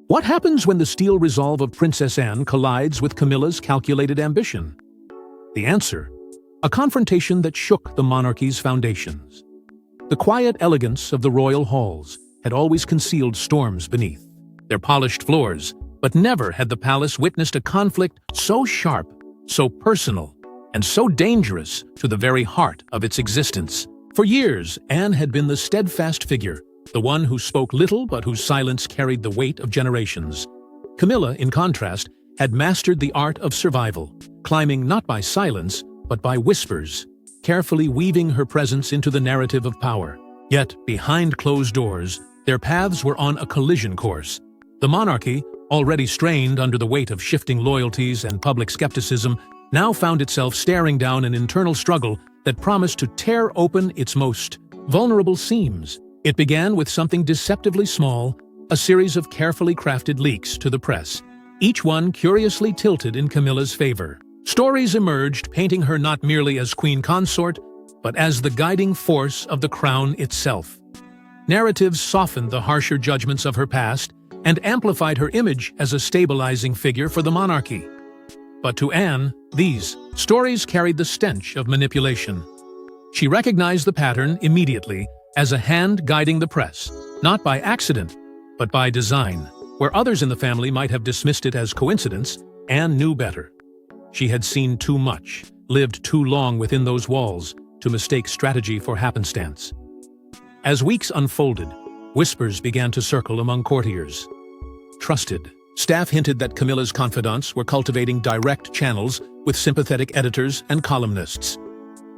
What happens when the steel resolve of Princess Anne collides with Camilla's calculated ambition? The answer: a confrontation that shook the monarchy's foundations. The quiet elegance of the royal halls had always concealed storms beneath their polished floors, but never had the palace witnessed a conflict so sharp, so personal, and so dangerous to the very heart of its existence. For years, Anne had been the steadfast figure, the one who spoke little but whose silence carried the weight of generations. Camilla, in contrast, had mastered the art of survival, climbing not by silence, but by whispers, carefully weaving her presence into the narrative of power. Yet, behind closed doors, their paths were on a collision course. The monarchy, already strained under the weight of shifting loyalties and public skepticism, now found itself staring down an internal struggle that promised to tear open its most vulnerable seams. It began with something deceptively small, a series of carefully crafted leaks to the press, each one curiously tilted in Camilla's favor. Stories emerged painting her not merely as queen consort, but as the guiding force of the crown itself. Narratives softened the harsher judgments of her past and amplified her image as a stabilizing figure for the monarchy. But to Anne, these stories carried the stench of manipulation. She recognized the pattern immediately as a hand guiding the press, not by accident, but by design. Where others in the family might have dismissed it as coincidence, Anne knew better. She had seen too much, lived too long within those walls, to mistake strategy for happenstance. As weeks unfolded, whispers began to circle among courtiers. Trusted staff hinted that Camilla's confidants were cultivating direct channels with sympathetic editors and columnists.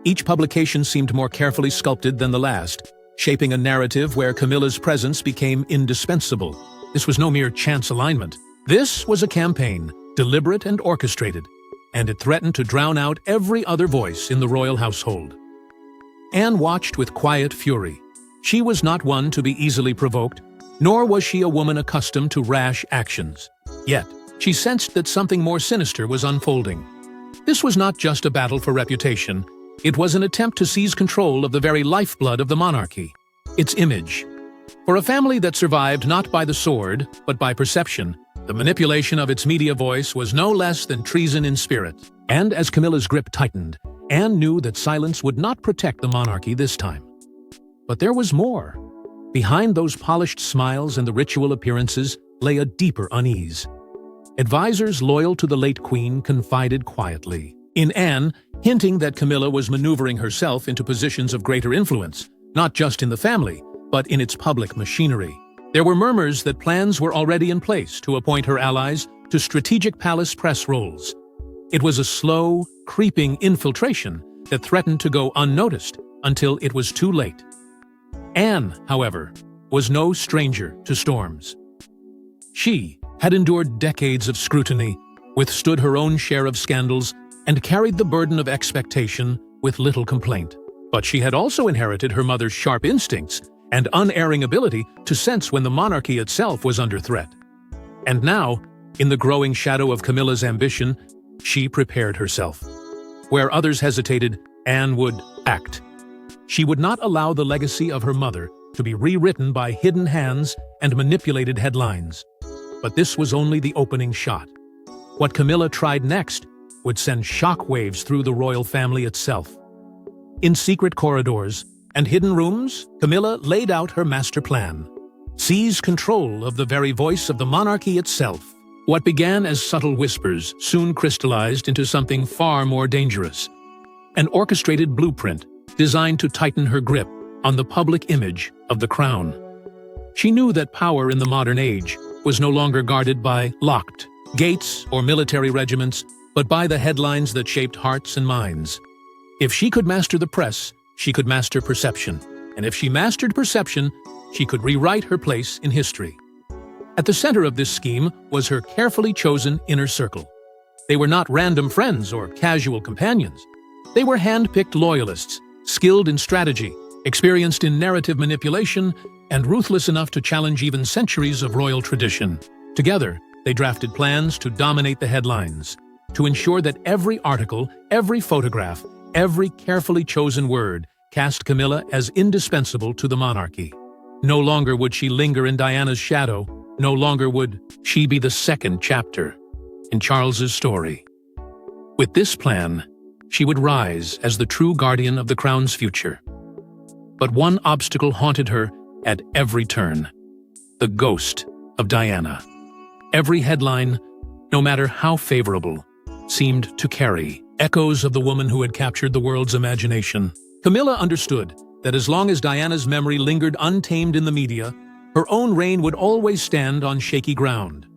Each publication seemed more carefully sculpted than the last, shaping a narrative where Camilla's presence became indispensable. This was no mere chance alignment. This was a campaign, deliberate and orchestrated, and it threatened to drown out every other voice in the royal household. Anne watched with quiet fury. She was not one to be easily provoked, nor was she a woman accustomed to rash actions. Yet, she sensed that something more sinister was unfolding. This was not just a battle for reputation. It was an attempt to seize control of the very lifeblood of the monarchy, its image. For a family that survived not by the sword, but by perception, the manipulation of its media voice was no less than treason in spirit. And as Camilla's grip tightened, Anne knew that silence would not protect the monarchy this time. But there was more. Behind those polished smiles and the ritual appearances lay a deeper unease. Advisors loyal to the late queen confided quietly in Anne, hinting that Camilla was maneuvering herself into positions of greater influence, not just in the family, but in its public machinery. There were murmurs that plans were already in place to appoint her allies to strategic palace press roles. It was a slow, creeping infiltration that threatened to go unnoticed until it was too late. Anne, however, was no stranger to storms. She had endured decades of scrutiny, withstood her own share of scandals, and carried the burden of expectation with little complaint. But she had also inherited her mother's sharp instincts and unerring ability to sense when the monarchy itself was under threat. And now, in the growing shadow of Camilla's ambition, she prepared herself. Where others hesitated, Anne would act. She would not allow the legacy of her mother to be rewritten by hidden hands and manipulated headlines. But this was only the opening shot. What Camilla tried next would send shockwaves through the royal family itself. In secret corridors and hidden rooms, Camilla laid out her master plan. Seize control of the very voice of the monarchy itself. What began as subtle whispers soon crystallized into something far more dangerous. An orchestrated blueprint designed to tighten her grip on the public image of the crown. She knew that power in the modern age was no longer guarded by locked gates or military regiments, but by the headlines that shaped hearts and minds. If she could master the press, she could master perception. And if she mastered perception, she could rewrite her place in history. At the center of this scheme was her carefully chosen inner circle. They were not random friends or casual companions. They were hand-picked loyalists, skilled in strategy, experienced in narrative manipulation, and ruthless enough to challenge even centuries of royal tradition. Together, they drafted plans to dominate the headlines, to ensure that every article, every photograph, every carefully chosen word cast Camilla as indispensable to the monarchy. No longer would she linger in Diana's shadow, No longer would she be the second chapter in Charles's story. With this plan, she would rise as the true guardian of the crown's future. But one obstacle haunted her at every turn: the ghost of Diana. Every headline, no matter how favorable, seemed to carry echoes of the woman who had captured the world's imagination. Camilla understood that as long as Diana's memory lingered untamed in the media, her own reign would always stand on shaky ground.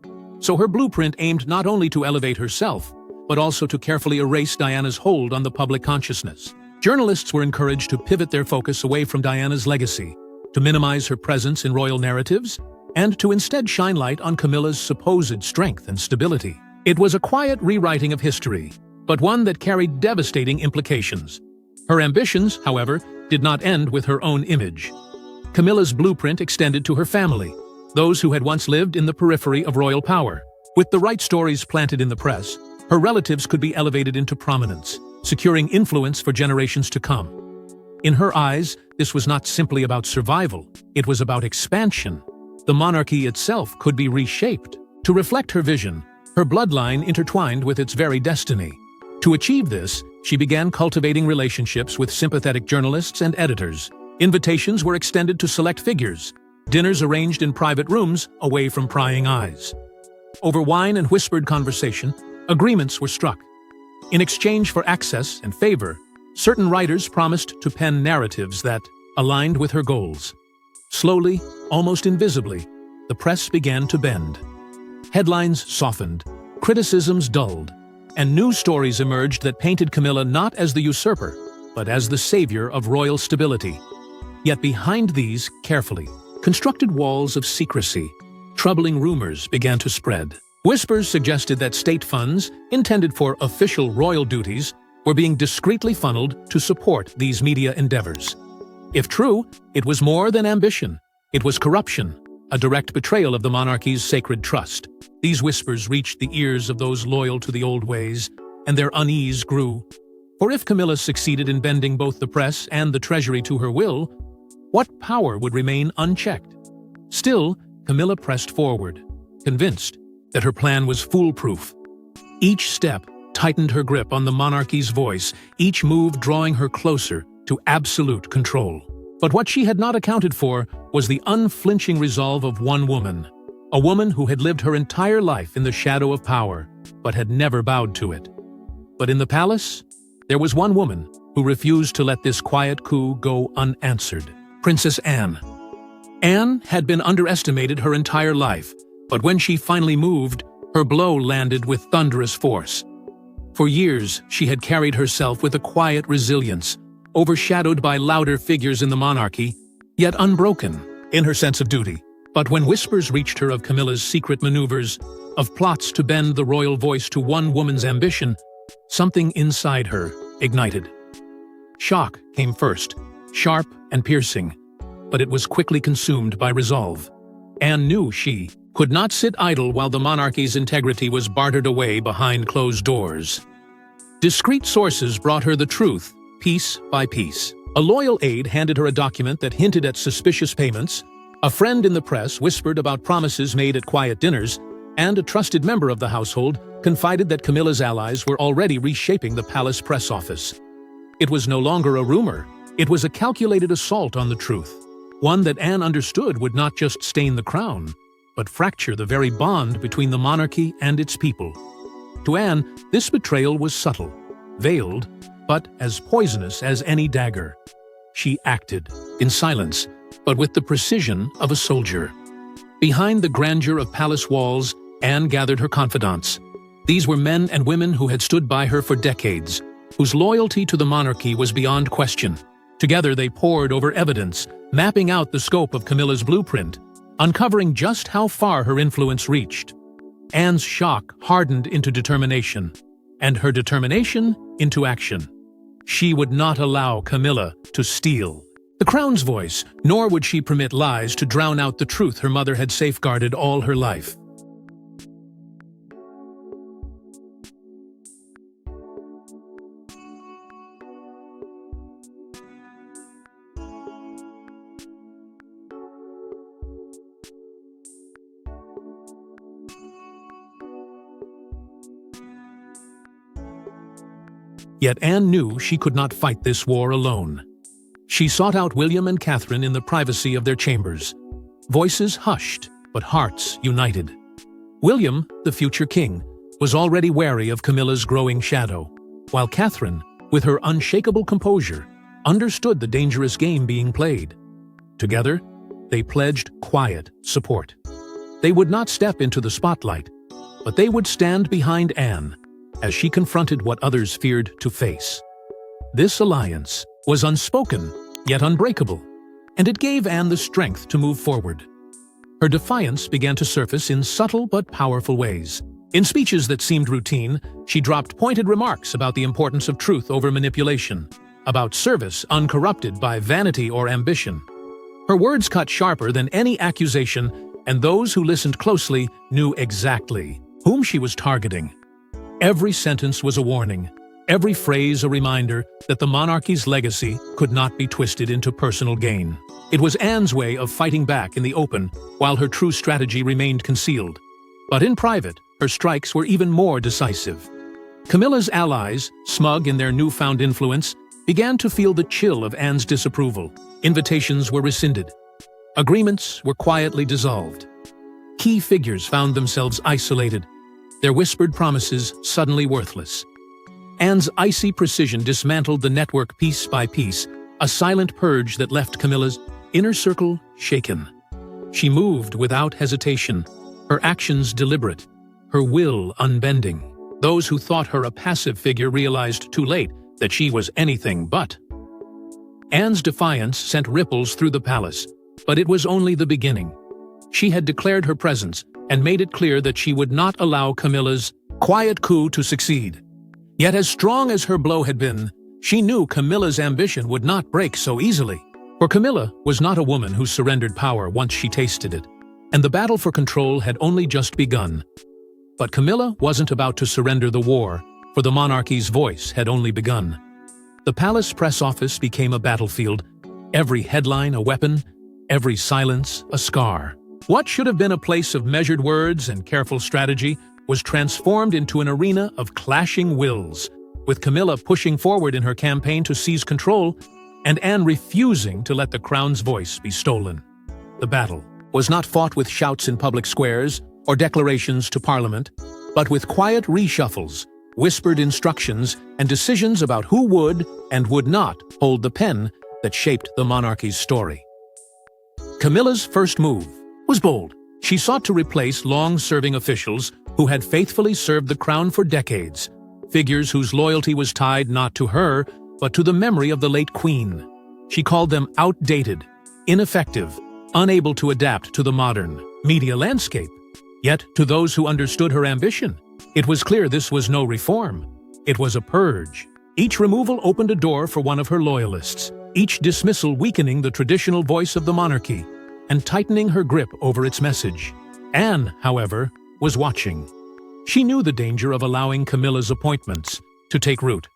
So her blueprint aimed not only to elevate herself, but also to carefully erase Diana's hold on the public consciousness. Journalists were encouraged to pivot their focus away from Diana's legacy, to minimize her presence in royal narratives, and to instead shine light on Camilla's supposed strength and stability. It was a quiet rewriting of history, but one that carried devastating implications. Her ambitions, however, did not end with her own image. Camilla's blueprint extended to her family, those who had once lived in the periphery of royal power. With the right stories planted in the press, her relatives could be elevated into prominence, securing influence for generations to come. In her eyes, this was not simply about survival, it was about expansion. The monarchy itself could be reshaped. To reflect her vision, her bloodline intertwined with its very destiny. To achieve this, she began cultivating relationships with sympathetic journalists and editors. Invitations were extended to select figures, dinners arranged in private rooms away from prying eyes. Over wine and whispered conversation, agreements were struck. In exchange for access and favor, certain writers promised to pen narratives that aligned with her goals. Slowly, almost invisibly, the press began to bend. Headlines softened, criticisms dulled, and new stories emerged that painted Camilla not as the usurper, but as the savior of royal stability. Yet behind these carefully constructed walls of secrecy, troubling rumors began to spread. Whispers suggested that state funds, intended for official royal duties, were being discreetly funneled to support these media endeavors. If true, it was more than ambition. It was corruption, a direct betrayal of the monarchy's sacred trust. These whispers reached the ears of those loyal to the old ways, and their unease grew. For if Camilla succeeded in bending both the press and the treasury to her will, what power would remain unchecked? Still, Camilla pressed forward, convinced that her plan was foolproof. Each step tightened her grip on the monarchy's voice, each move drawing her closer to absolute control. But what she had not accounted for was the unflinching resolve of one woman, a woman who had lived her entire life in the shadow of power, but had never bowed to it. But in the palace, there was one woman who refused to let this quiet coup go unanswered: Princess Anne. Anne had been underestimated her entire life, but when she finally moved, her blow landed with thunderous force. For years, she had carried herself with a quiet resilience, overshadowed by louder figures in the monarchy, yet unbroken in her sense of duty. But when whispers reached her of Camilla's secret maneuvers, of plots to bend the royal voice to one woman's ambition, something inside her ignited. Shock came first, sharp and piercing, but it was quickly consumed by resolve. Anne knew she could not sit idle while the monarchy's integrity was bartered away behind closed doors. Discreet sources brought her the truth, piece by piece. A loyal aide handed her a document that hinted at suspicious payments, a friend in the press whispered about promises made at quiet dinners, and a trusted member of the household confided that Camilla's allies were already reshaping the palace press office. It was no longer a rumor, it was a calculated assault on the truth, one that Anne understood would not just stain the crown, but fracture the very bond between the monarchy and its people. To Anne, this betrayal was subtle, veiled, but as poisonous as any dagger. She acted, in silence, but with the precision of a soldier. Behind the grandeur of palace walls, Anne gathered her confidants. These were men and women who had stood by her for decades, whose loyalty to the monarchy was beyond question. Together they pored over evidence, mapping out the scope of Camilla's blueprint, uncovering just how far her influence reached. Anne's shock hardened into determination, and her determination into action. She would not allow Camilla to steal the crown's voice, nor would she permit lies to drown out the truth her mother had safeguarded all her life. Yet Anne knew she could not fight this war alone. She sought out William and Catherine in the privacy of their chambers. Voices hushed, but hearts united. William, the future king, was already wary of Camilla's growing shadow, while Catherine, with her unshakable composure, understood the dangerous game being played. Together, they pledged quiet support. They would not step into the spotlight, but they would stand behind Anne as she confronted what others feared to face. This alliance was unspoken, yet unbreakable, and it gave Anne the strength to move forward. Her defiance began to surface in subtle but powerful ways. In speeches that seemed routine, she dropped pointed remarks about the importance of truth over manipulation, about service uncorrupted by vanity or ambition. Her words cut sharper than any accusation, and those who listened closely knew exactly whom she was targeting. Every sentence was a warning, every phrase a reminder that the monarchy's legacy could not be twisted into personal gain. It was Anne's way of fighting back in the open, while her true strategy remained concealed. But in private, her strikes were even more decisive. Camilla's allies, smug in their newfound influence, began to feel the chill of Anne's disapproval. Invitations were rescinded. Agreements were quietly dissolved. Key figures found themselves isolated, their whispered promises suddenly worthless. Anne's icy precision dismantled the network piece by piece, a silent purge that left Camilla's inner circle shaken. She moved without hesitation, her actions deliberate, her will unbending. Those who thought her a passive figure realized too late that she was anything but. Anne's defiance sent ripples through the palace, but it was only the beginning. She had declared her presence and made it clear that she would not allow Camilla's quiet coup to succeed. Yet as strong as her blow had been, she knew Camilla's ambition would not break so easily. For Camilla was not a woman who surrendered power once she tasted it, and the battle for control had only just begun. But Camilla wasn't about to surrender the war, for the monarchy's voice had only begun. The palace press office became a battlefield, every headline a weapon, every silence a scar. What should have been a place of measured words and careful strategy was transformed into an arena of clashing wills, with Camilla pushing forward in her campaign to seize control and Anne refusing to let the crown's voice be stolen. The battle was not fought with shouts in public squares or declarations to Parliament, but with quiet reshuffles, whispered instructions, and decisions about who would and would not hold the pen that shaped the monarchy's story. Camilla's first move was bold. She sought to replace long-serving officials who had faithfully served the crown for decades, figures whose loyalty was tied not to her, but to the memory of the late queen. She called them outdated, ineffective, unable to adapt to the modern media landscape. Yet, to those who understood her ambition, it was clear this was no reform. It was a purge. Each removal opened a door for one of her loyalists, each dismissal weakening the traditional voice of the monarchy and tightening her grip over its message. Anne, however, was watching. She knew the danger of allowing Camilla's appointments to take root.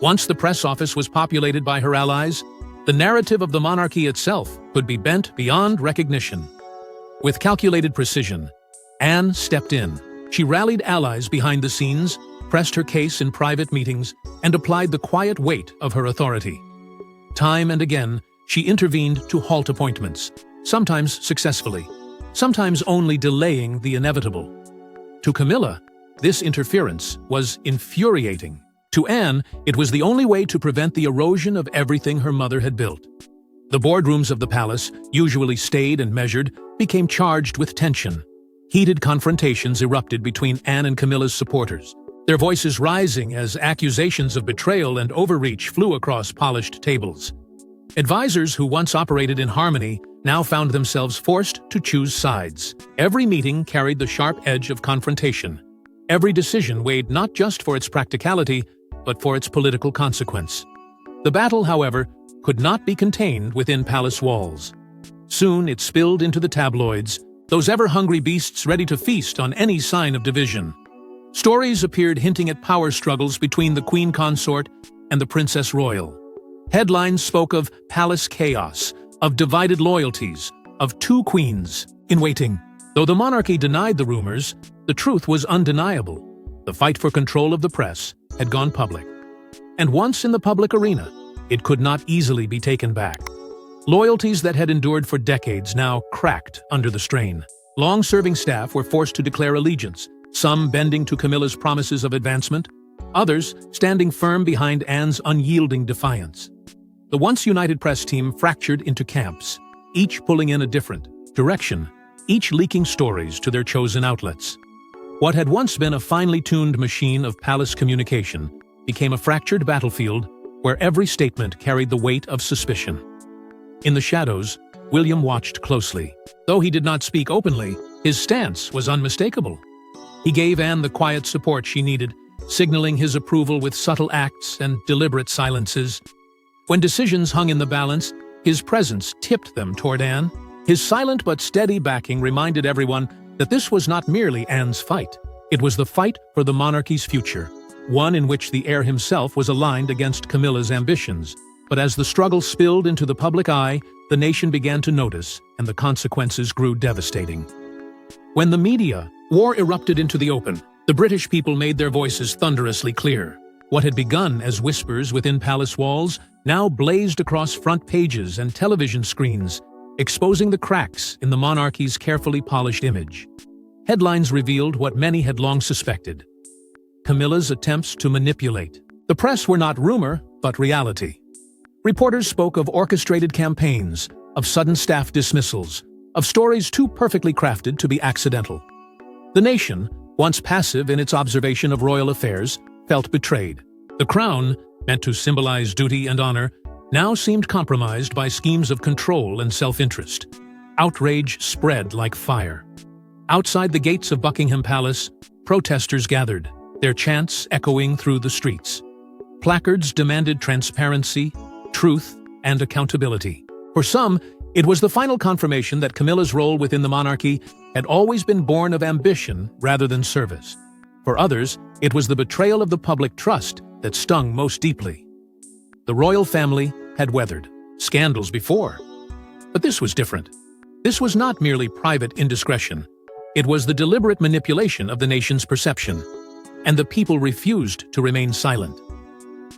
Once the press office was populated by her allies, the narrative of the monarchy itself could be bent beyond recognition. With calculated precision, Anne stepped in. She rallied allies behind the scenes, pressed her case in private meetings, and applied the quiet weight of her authority. Time and again, she intervened to halt appointments, sometimes successfully, sometimes only delaying the inevitable. To Camilla, this interference was infuriating. To Anne, it was the only way to prevent the erosion of everything her mother had built. The boardrooms of the palace, usually staid and measured, became charged with tension. Heated confrontations erupted between Anne and Camilla's supporters, their voices rising as accusations of betrayal and overreach flew across polished tables. Advisors who once operated in harmony now found themselves forced to choose sides. Every meeting carried the sharp edge of confrontation. Every decision weighed not just for its practicality, but for its political consequence. The battle, however, could not be contained within palace walls. Soon it spilled into the tabloids, those ever-hungry beasts ready to feast on any sign of division. Stories appeared hinting at power struggles between the queen consort and the princess royal. Headlines spoke of palace chaos, of divided loyalties, of two queens in waiting. Though the monarchy denied the rumors, the truth was undeniable. The fight for control of the press had gone public. And once in the public arena, it could not easily be taken back. Loyalties that had endured for decades now cracked under the strain. Long-serving staff were forced to declare allegiance, some bending to Camilla's promises of advancement, others standing firm behind Anne's unyielding defiance. The once united press team fractured into camps, each pulling in a different direction, each leaking stories to their chosen outlets. What had once been a finely tuned machine of palace communication became a fractured battlefield where every statement carried the weight of suspicion. In the shadows, William watched closely. Though he did not speak openly, his stance was unmistakable. He gave Anne the quiet support she needed, signaling his approval with subtle acts and deliberate silences. When decisions hung in the balance, his presence tipped them toward Anne. His silent but steady backing reminded everyone that this was not merely Anne's fight. It was the fight for the monarchy's future, one in which the heir himself was aligned against Camilla's ambitions. But as the struggle spilled into the public eye, the nation began to notice, and the consequences grew devastating. When the media war erupted into the open, the British people made their voices thunderously clear. What had begun as whispers within palace walls now blazed across front pages and television screens, exposing the cracks in the monarchy's carefully polished image. Headlines revealed what many had long suspected: Camilla's attempts to manipulate. The press were not rumor, but reality. Reporters spoke of orchestrated campaigns, of sudden staff dismissals, of stories too perfectly crafted to be accidental. The nation, once passive in its observation of royal affairs, felt betrayed. The crown, meant to symbolize duty and honor, now seemed compromised by schemes of control and self-interest. Outrage spread like fire. Outside the gates of Buckingham Palace, protesters gathered, their chants echoing through the streets. Placards demanded transparency, truth, and accountability. For some, it was the final confirmation that Camilla's role within the monarchy had always been born of ambition rather than service. For others, it was the betrayal of the public trust that stung most deeply. The royal family had weathered scandals before, but this was different. This was not merely private indiscretion. It was the deliberate manipulation of the nation's perception, and the people refused to remain silent.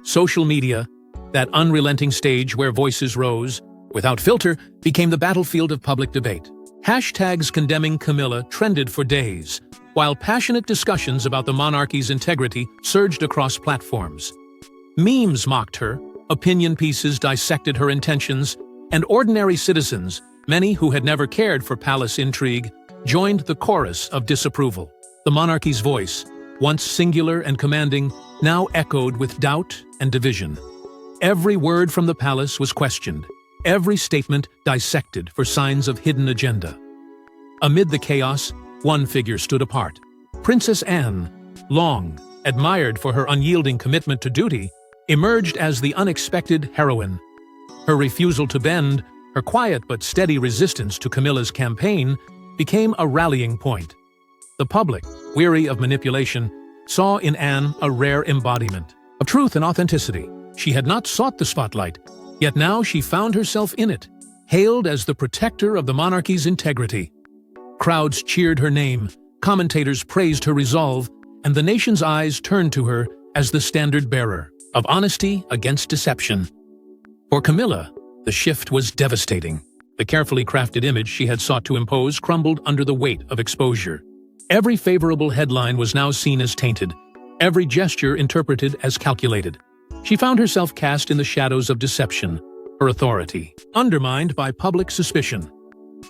Social media, that unrelenting stage where voices rose, without filter, became the battlefield of public debate. Hashtags condemning Camilla trended for days, while passionate discussions about the monarchy's integrity surged across platforms. Memes mocked her, opinion pieces dissected her intentions, and ordinary citizens, many who had never cared for palace intrigue, joined the chorus of disapproval. The monarchy's voice, once singular and commanding, now echoed with doubt and division. Every word from the palace was questioned, every statement dissected for signs of hidden agenda. Amid the chaos, one figure stood apart. Princess Anne, long admired for her unyielding commitment to duty, emerged as the unexpected heroine. Her refusal to bend, her quiet but steady resistance to Camilla's campaign, became a rallying point. The public, weary of manipulation, saw in Anne a rare embodiment of truth and authenticity. She had not sought the spotlight, yet now she found herself in it, hailed as the protector of the monarchy's integrity. Crowds cheered her name, commentators praised her resolve, and the nation's eyes turned to her as the standard-bearer of honesty against deception. For Camilla, the shift was devastating. The carefully crafted image she had sought to impose crumbled under the weight of exposure. Every favorable headline was now seen as tainted, every gesture interpreted as calculated. She found herself cast in the shadows of deception, her authority undermined by public suspicion.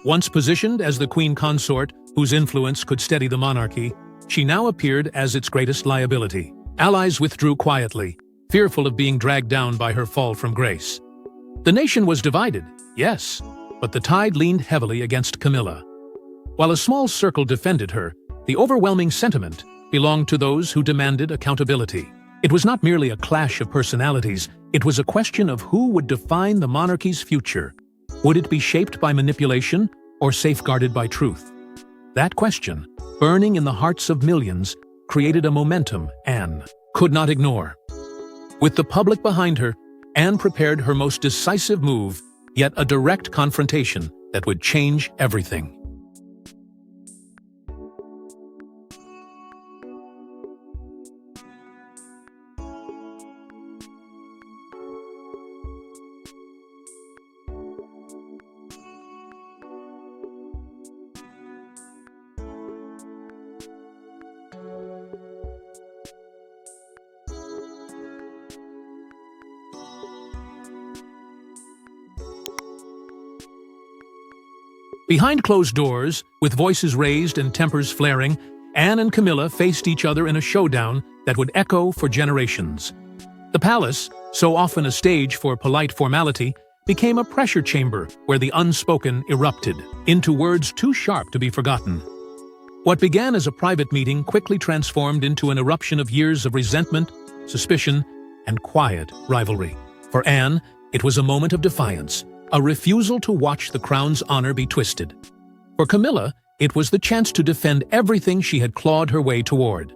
Once positioned as the queen consort whose influence could steady the monarchy, she now appeared as its greatest liability. Allies withdrew quietly, fearful of being dragged down by her fall from grace. The nation was divided, yes, but the tide leaned heavily against Camilla. While a small circle defended her, the overwhelming sentiment belonged to those who demanded accountability. It was not merely a clash of personalities, it was a question of who would define the monarchy's future. Would it be shaped by manipulation or safeguarded by truth? That question, burning in the hearts of millions, created a momentum Anne could not ignore. With the public behind her, Anne prepared her most decisive move, yet a direct confrontation that would change everything. Behind closed doors, with voices raised and tempers flaring, Anne and Camilla faced each other in a showdown that would echo for generations. The palace, so often a stage for polite formality, became a pressure chamber where the unspoken erupted into words too sharp to be forgotten. What began as a private meeting quickly transformed into an eruption of years of resentment, suspicion, and quiet rivalry. For Anne, it was a moment of defiance, a refusal to watch the crown's honor be twisted. For Camilla, it was the chance to defend everything she had clawed her way toward.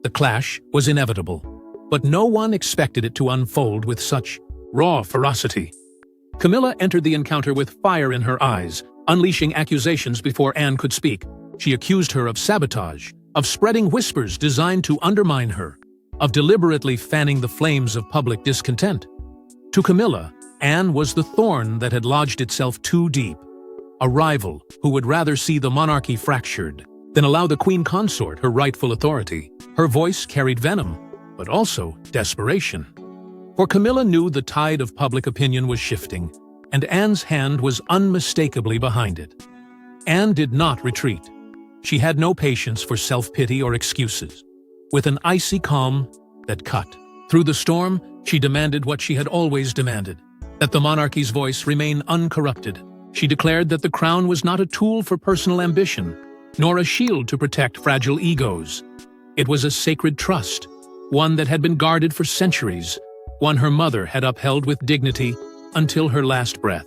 The clash was inevitable, but no one expected it to unfold with such raw ferocity. Camilla entered the encounter with fire in her eyes, unleashing accusations before Anne could speak. She accused her of sabotage, of spreading whispers designed to undermine her, of deliberately fanning the flames of public discontent. To Camilla, Anne was the thorn that had lodged itself too deep, a rival who would rather see the monarchy fractured than allow the queen consort her rightful authority. Her voice carried venom, but also desperation. For Camilla knew the tide of public opinion was shifting, and Anne's hand was unmistakably behind it. Anne did not retreat. She had no patience for self-pity or excuses. With an icy calm that cut through the storm, she demanded what she had always demanded, that the monarchy's voice remain uncorrupted. She declared that the crown was not a tool for personal ambition, nor a shield to protect fragile egos. It was a sacred trust, one that had been guarded for centuries, one her mother had upheld with dignity until her last breath.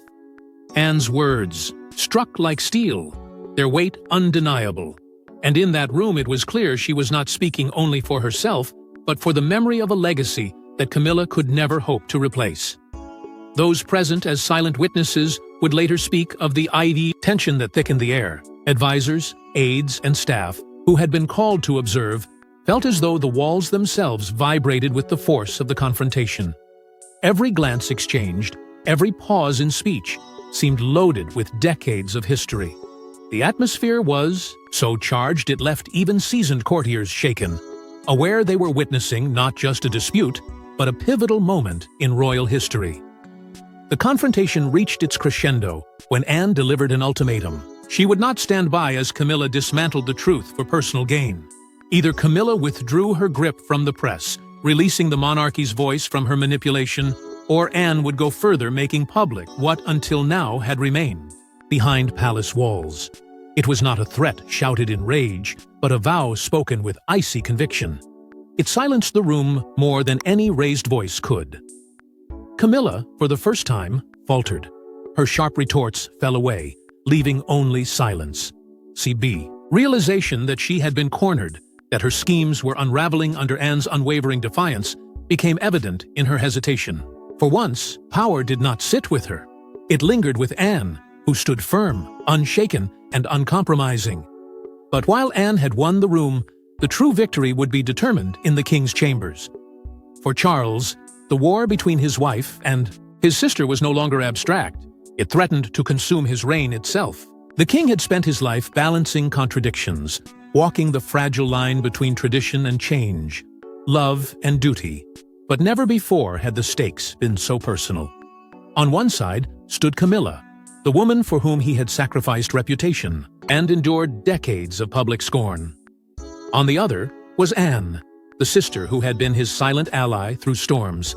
Anne's words struck like steel, their weight undeniable. And in that room it was clear she was not speaking only for herself, but for the memory of a legacy that Camilla could never hope to replace. Those present as silent witnesses would later speak of the icy tension that thickened the air. Advisors, aides, and staff, who had been called to observe, felt as though the walls themselves vibrated with the force of the confrontation. Every glance exchanged, every pause in speech, seemed loaded with decades of history. The atmosphere was so charged it left even seasoned courtiers shaken, aware they were witnessing not just a dispute, but a pivotal moment in royal history. The confrontation reached its crescendo when Anne delivered an ultimatum. She would not stand by as Camilla dismantled the truth for personal gain. Either Camilla withdrew her grip from the press, releasing the monarchy's voice from her manipulation, or Anne would go further, making public what until now had remained behind palace walls. It was not a threat shouted in rage, but a vow spoken with icy conviction. It silenced the room more than any raised voice could. Camilla, for the first time, faltered. Her sharp retorts fell away, leaving only silence. CB. Realization that she had been cornered, that her schemes were unraveling under Anne's unwavering defiance, became evident in her hesitation. For once, power did not sit with her. It lingered with Anne, who stood firm, unshaken, and uncompromising. But while Anne had won the room, the true victory would be determined in the king's chambers. For Charles, the war between his wife and his sister was no longer abstract. It threatened to consume his reign itself. The king had spent his life balancing contradictions, walking the fragile line between tradition and change, love and duty. But never before had the stakes been so personal. On one side stood Camilla, the woman for whom he had sacrificed reputation and endured decades of public scorn. On the other was Anne, the sister who had been his silent ally through storms,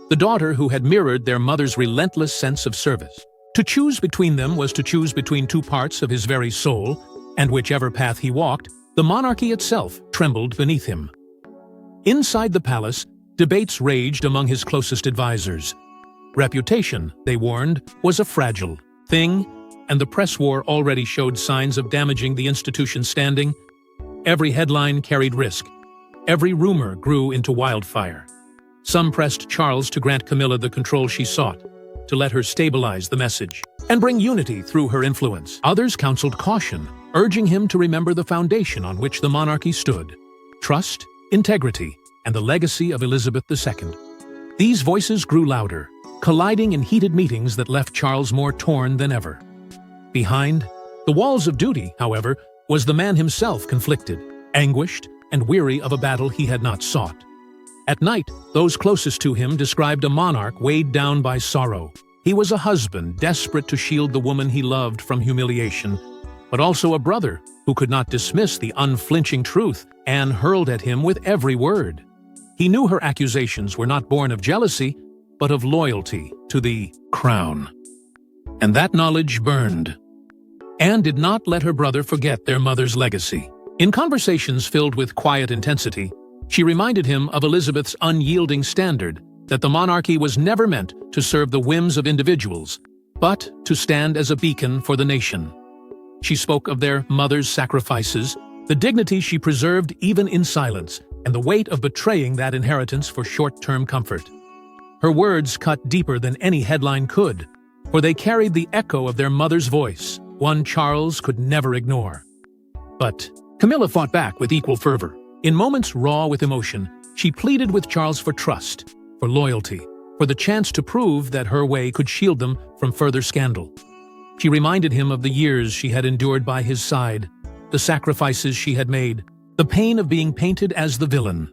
the daughter who had mirrored their mother's relentless sense of service. To choose between them was to choose between two parts of his very soul, and whichever path he walked, the monarchy itself trembled beneath him. Inside the palace, debates raged among his closest advisors. Reputation, they warned, was a fragile thing, and the press war already showed signs of damaging the institution's standing. Every headline carried risk. Every rumor grew into wildfire. Some pressed Charles to grant Camilla the control she sought, to let her stabilize the message and bring unity through her influence. Others counseled caution, urging him to remember the foundation on which the monarchy stood: trust, integrity, and the legacy of Elizabeth II. These voices grew louder, colliding in heated meetings that left Charles more torn than ever. Behind the walls of duty, however, was the man himself, conflicted, anguished, and weary of a battle he had not sought. At night, those closest to him described a monarch weighed down by sorrow, He was a husband desperate to shield the woman he loved from humiliation, but also a brother who could not dismiss the unflinching truth Anne hurled at him with every word. He knew her accusations were not born of jealousy, but of loyalty to the crown. And that knowledge burned. Anne did not let her brother forget their mother's legacy. In conversations filled with quiet intensity, she reminded him of Elizabeth's unyielding standard that the monarchy was never meant to serve the whims of individuals, but to stand as a beacon for the nation. She spoke of their mother's sacrifices, the dignity she preserved even in silence, and the weight of betraying that inheritance for short-term comfort. Her words cut deeper than any headline could, for they carried the echo of their mother's voice, one Charles could never ignore. But Camilla fought back with equal fervor. In moments raw with emotion, she pleaded with Charles for trust, for loyalty, for the chance to prove that her way could shield them from further scandal. She reminded him of the years she had endured by his side, the sacrifices she had made, the pain of being painted as the villain.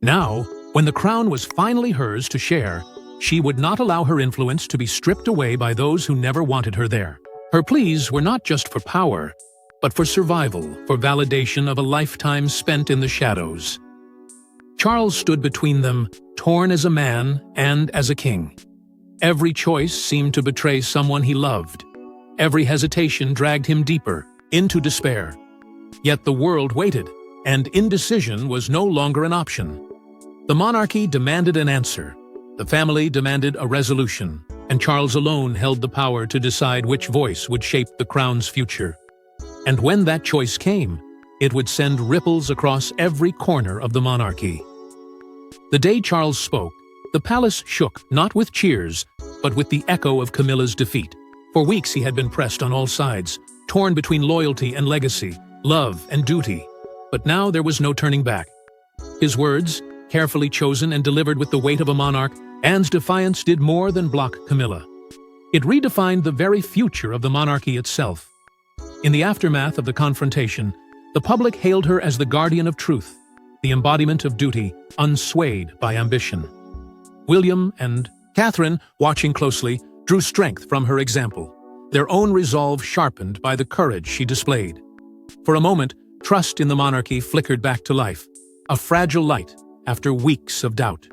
Now, when the crown was finally hers to share, she would not allow her influence to be stripped away by those who never wanted her there. Her pleas were not just for power, but for survival, for validation of a lifetime spent in the shadows. Charles stood between them, torn as a man and as a king. Every choice seemed to betray someone he loved. Every hesitation dragged him deeper, into despair. Yet the world waited, and indecision was no longer an option. The monarchy demanded an answer. The family demanded a resolution, and Charles alone held the power to decide which voice would shape the crown's future. And when that choice came, it would send ripples across every corner of the monarchy. The day Charles spoke, the palace shook not with cheers, but with the echo of Camilla's defeat. For weeks he had been pressed on all sides, torn between loyalty and legacy, love and duty. But now there was no turning back. His words, carefully chosen and delivered with the weight of a monarch, Anne's defiance did more than block Camilla. It redefined the very future of the monarchy itself. In the aftermath of the confrontation, the public hailed her as the guardian of truth, the embodiment of duty, unswayed by ambition. William and Catherine, watching closely, drew strength from her example, their own resolve sharpened by the courage she displayed. For a moment, trust in the monarchy flickered back to life, a fragile light after weeks of doubt.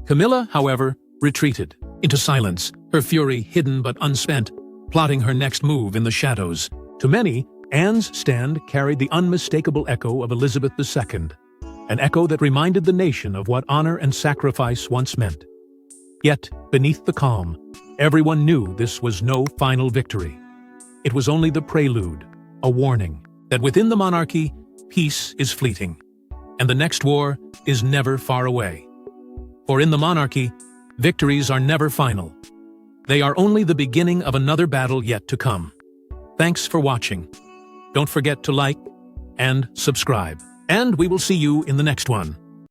Camilla, however, retreated into silence, her fury hidden but unspent, plotting her next move in the shadows. To many, Anne's stand carried the unmistakable echo of Elizabeth II, an echo that reminded the nation of what honor and sacrifice once meant. Yet, beneath the calm, everyone knew this was no final victory. It was only the prelude, a warning that within the monarchy, peace is fleeting, and the next war is never far away. For in the monarchy, victories are never final. They are only the beginning of another battle yet to come. Thanks for watching. Don't forget to like and subscribe, and we will see you in the next one.